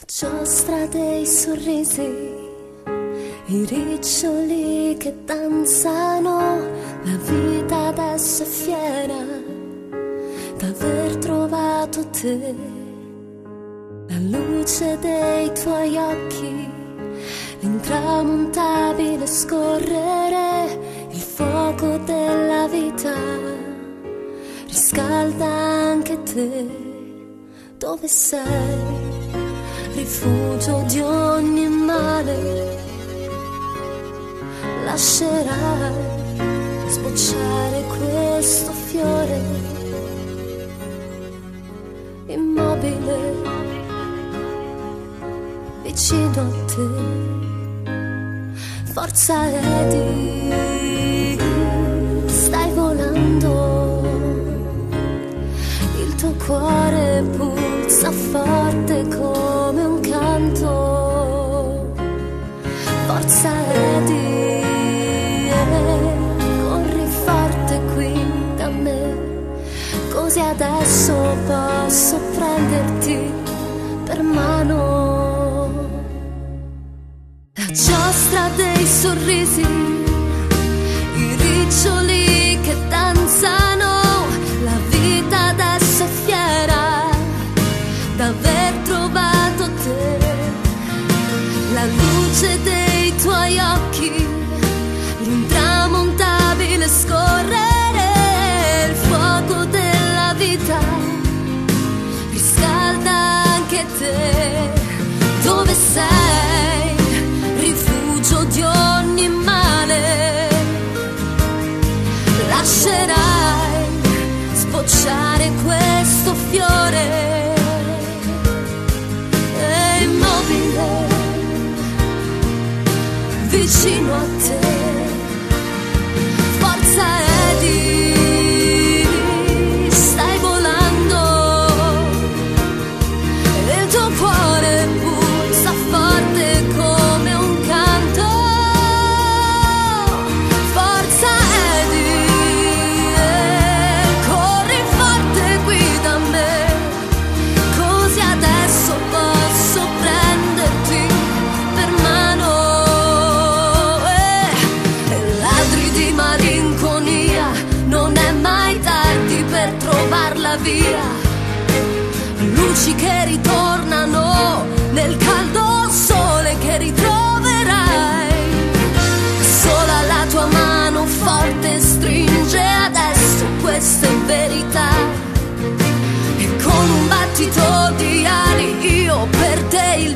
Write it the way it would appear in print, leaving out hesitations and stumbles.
Giostra dei sorrisi, i riccioli che danzano, la vita adesso è fiera d'aver trovato te. La luce dei tuoi occhi, l'intramontabile scorrere, il fuoco della vita riscalda anche te. Dove sei? Rifugio di ogni male, lascerai sbocciare questo fiore immobile vicino a te. Forza Eddie, stai volando, il tuo cuore pulsa forte come un canto. Forza Eddie, corri forte qui da me, così adesso posso prenderti per mano. La giostra dei sorrisi, i riccioli che danzano, la vita adesso è fiera d'aver trovato te. La luce dei tuoi occhi, l'intramontabile scorrere, il fuoco della vita riscalda anche te. Dove sei? Rifugio di ogni male, lascerai sbocciare questo fiore immobile vicino a te. Forza Eddie, stai volando, il tuo cuore pulsa forte come un canto. Forza Eddie, corri forte qui da me, così adesso posso prenderti per mano. Ladri di malinconia, non è mai tardi per trovarla via. Luci che ritornano nel caldo sole che ritroverai. Sola la tua mano forte stringe adesso queste verità, e con un battito di ali io per te il